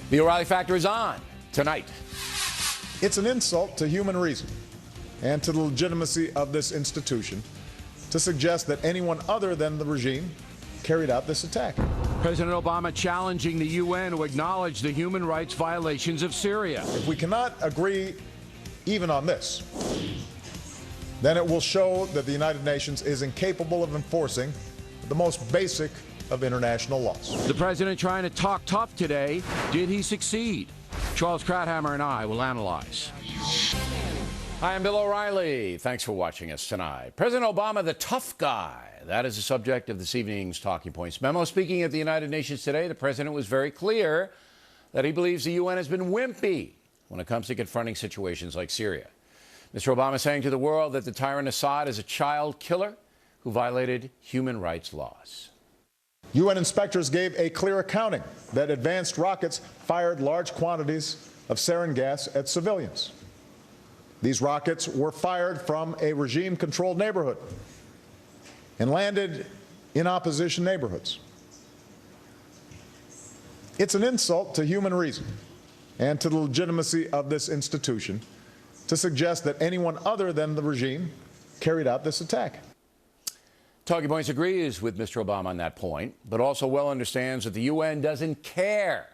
The O'Reilly Factor is on tonight. It's an insult to human reason and to the legitimacy of this institution to suggest that anyone other than the regime carried out this attack. President Obama challenging the UN to acknowledge the human rights violations of Syria. If we cannot agree even on this, then it will show that the United Nations is incapable of enforcing the most basic of international laws. The president trying to talk tough today. Did he succeed? Charles Krauthammer and I will analyze. Hi, I'm Bill O'Reilly. Thanks for watching us tonight. President Obama, the tough guy. That is the subject of this evening's Talking Points memo. Speaking at the United Nations today, the president was very clear that he believes the UN has been wimpy when it comes to confronting situations like Syria. Mr. Obama saying to the world that the tyrant Assad is a child killer who violated human rights laws. UN inspectors gave a clear accounting that advanced rockets fired large quantities of sarin gas at civilians. These rockets were fired from a regime-controlled neighborhood and landed in opposition neighborhoods. It's an insult to human reason and to the legitimacy of this institution to suggest that anyone other than the regime carried out this attack. Talking Points agrees with Mr. Obama on that point, but also well understands that the UN doesn't care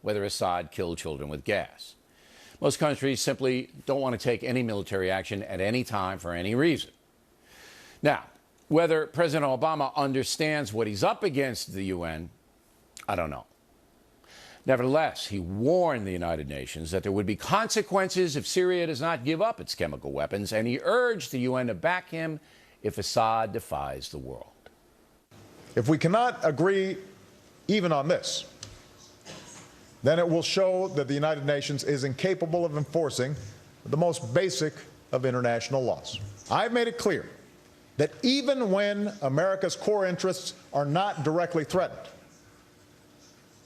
whether Assad killed children with gas. Most countries simply don't want to take any military action at any time for any reason. Now, whether President Obama understands what he's up against at the UN, I don't know. Nevertheless, he warned the United Nations that there would be consequences if Syria does not give up its chemical weapons, and he urged the UN to back him if Assad defies the world. If we cannot agree even on this, then it will show that the United Nations is incapable of enforcing the most basic of international laws. I've made it clear that even when America's core interests are not directly threatened,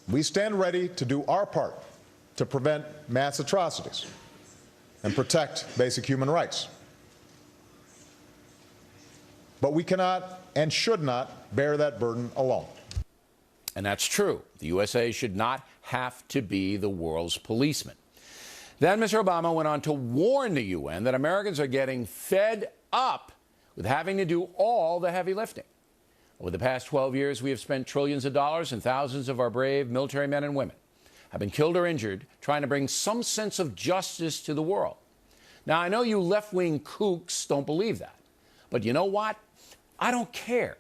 we stand ready to do our part to prevent mass atrocities and protect basic human rights. But we cannot and should not bear that burden alone. And that's true. The USA should not have to be the world's policeman. Then Mr. Obama went on to warn the UN that Americans are getting fed up with having to do all the heavy lifting. Over the past 12 years, we have spent trillions of dollars, and thousands of our brave military men and women have been killed or injured trying to bring some sense of justice to the world. Now, I know you left-wing kooks don't believe that, but you know what? I don't care.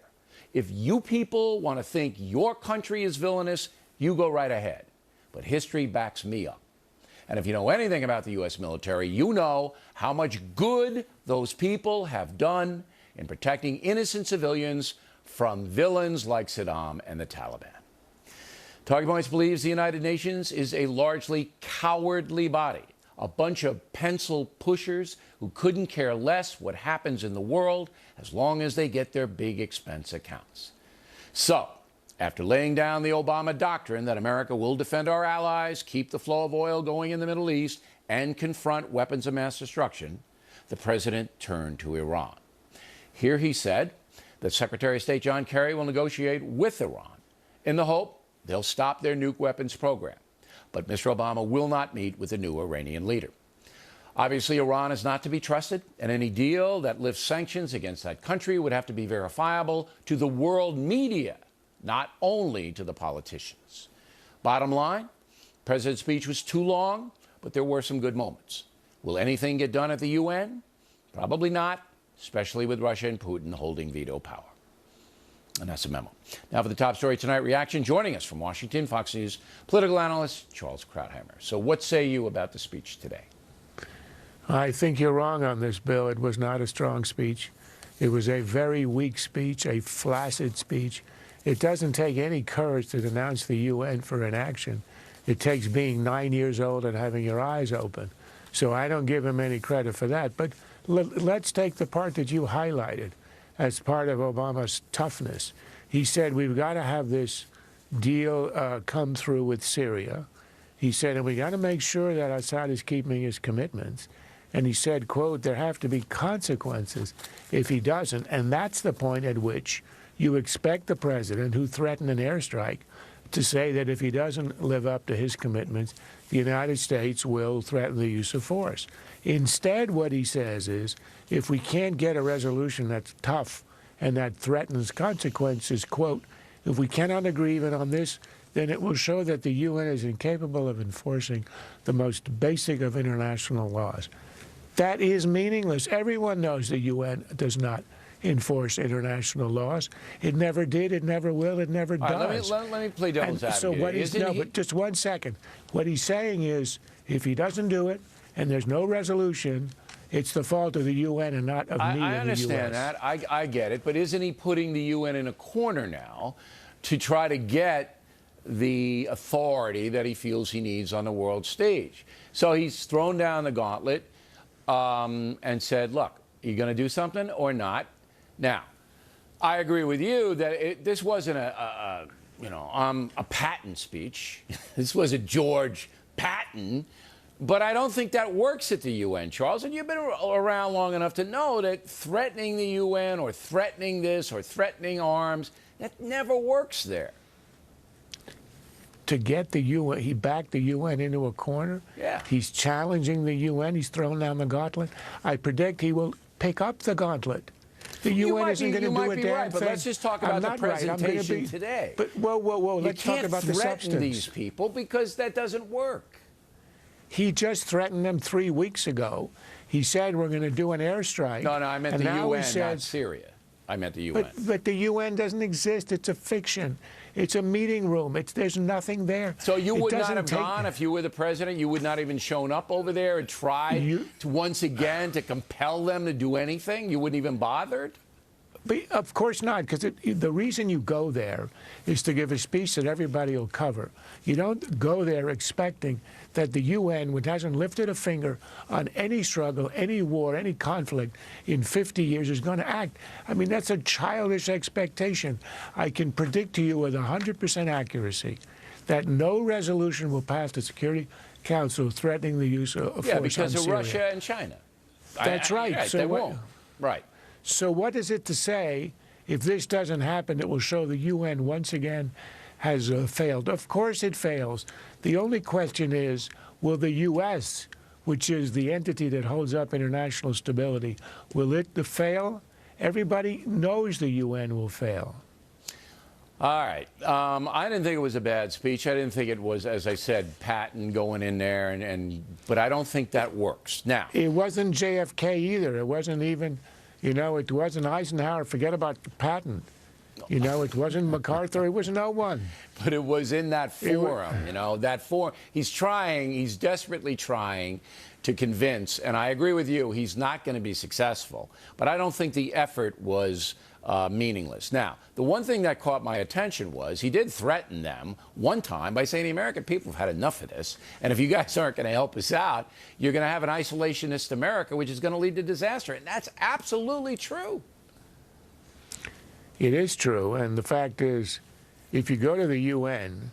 If you people want to think your country is villainous, you go right ahead. But history backs me up. And if you know anything about the U.S. military, you know how much good those people have done in protecting innocent civilians from villains like Saddam and the Taliban. Talking Points believes the United Nations is a largely cowardly body, a bunch of pencil pushers who couldn't care less what happens in the world as long as they get their big expense accounts. So, after laying down the Obama doctrine that America will defend our allies, keep the flow of oil going in the Middle East, and confront weapons of mass destruction, the president turned to Iran. Here he said that Secretary of State John Kerry will negotiate with Iran in the hope they'll stop their nuke weapons program. But Mr. Obama will not meet with the new Iranian leader. Obviously, Iran is not to be trusted, and any deal that lifts sanctions against that country would have to be verifiable to the world media, not only to the politicians. Bottom line, the president's speech was too long, but there were some good moments. Will anything get done at the UN? Probably not, especially with Russia and Putin holding veto power. And that's a memo. Now for the top story tonight, reaction. Joining us from Washington, Fox News political analyst Charles Krauthammer. So what say you about the speech today? I think you're wrong on this, Bill. It was not a strong speech. It was a very weak speech, a flaccid speech. It doesn't take any courage to denounce the UN for inaction. It takes being 9 years old and having your eyes open. So I don't give him any credit for that. But let's take the part that you highlighted as part of Obama's toughness. He said, we've got to have this deal come through with Syria. He said, and we got to make sure that Assad is keeping his commitments. And he said, quote, there have to be consequences if he doesn't. And that's the point at which you expect the president, who threatened an airstrike, to say that if he doesn't live up to his commitments, the United States will threaten the use of force. Instead, what he says is, if we can't get a resolution that's tough and that threatens consequences, quote, if we cannot agree even on this, then it will show that the UN is incapable of enforcing the most basic of international laws. That is meaningless. Everyone knows the UN does not enforce international laws. It never did, it never will, it never does. Let me play devil's advocate. So what he's, no, but just 1 second. What he's saying is, if he doesn't do it and there's no resolution, it's the fault of the UN and not of me and the U.S. I understand that. I get it. But isn't he putting the UN in a corner now to try to get the authority that he feels he needs on the world stage? So he's thrown down the gauntlet and said, look, are you going to do something or not? Now, I agree with you that this wasn't a Patton speech. This was a George Patton. But I don't think that works at the UN, Charles. And you've been around long enough to know that threatening the UN or threatening this or threatening arms, that never works there. To get the UN, he backed the UN into a corner. Yeah. He's challenging the UN. He's thrown down the gauntlet. I predict he will pick up the gauntlet. The UN isn't going to do a damn thing. But let's just talk about the presentation today. But whoa. Let's talk about the substance. You can't threaten these people because that doesn't work. He just threatened them 3 weeks ago. He said we're going to do an airstrike. No, I meant the UN, not Syria. I meant the UN. But the UN doesn't exist. It's a fiction. It's a meeting room. There's nothing there. So you would not have gone if you were the president? You would not even shown up over there and tried to once again to compel them to do anything? You wouldn't even bothered? But of course not, because the reason you go there is to give a speech that everybody will cover. You don't go there expecting that the UN, which hasn't lifted a finger on any struggle, any war, any conflict in 50 years, is going to act. I mean, that's a childish expectation. I can predict to you with 100% accuracy that no resolution will pass the Security Council threatening the use of force on because of Syria. Russia and China. That's right. So they won't. Right. So what is it to say, if this doesn't happen, it will show the UN once again has failed? Of course it fails. The only question is, will the U.S., which is the entity that holds up international stability, will it fail? Everybody knows the UN will fail. All right. I didn't think it was a bad speech. I didn't think it was, as I said, Patton going in there, but I don't think that works. Now, it wasn't JFK either. It wasn't even... it wasn't Eisenhower. Forget about Patton. It wasn't MacArthur. It was no one. But it was in that forum, that forum. He's desperately trying to convince, and I agree with you, he's not going to be successful. But I don't think the effort was meaningless. Now, the one thing that caught my attention was he did threaten them one time by saying the American people have had enough of this, and if you guys aren't going to help us out, you're going to have an isolationist America, which is going to lead to disaster. And that's absolutely true. It is true, and the fact is, if you go to the UN,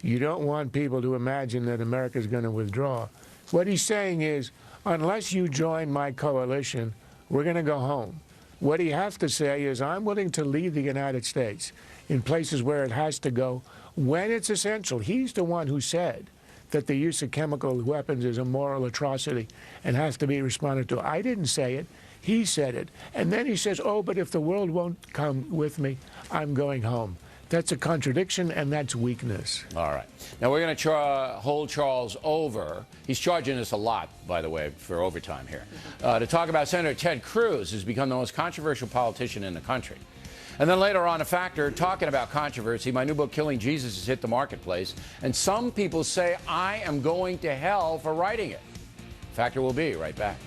you don't want people to imagine that America is going to withdraw. What he's saying is, unless you join my coalition, we're going to go home. What he has to say is, I'm willing to leave the United States in places where it has to go when it's essential. He's the one who said that the use of chemical weapons is a moral atrocity and has to be responded to. I didn't say it. He said it. And then he says, oh, but if the world won't come with me, I'm going home. That's a contradiction, and that's weakness. All right. Now, we're going to hold Charles over. He's charging us a lot, by the way, for overtime here, to talk about Senator Ted Cruz, who's become the most controversial politician in the country. And then later on, a factor talking about controversy. My new book, Killing Jesus, has hit the marketplace. And some people say I am going to hell for writing it. Factor will be right back.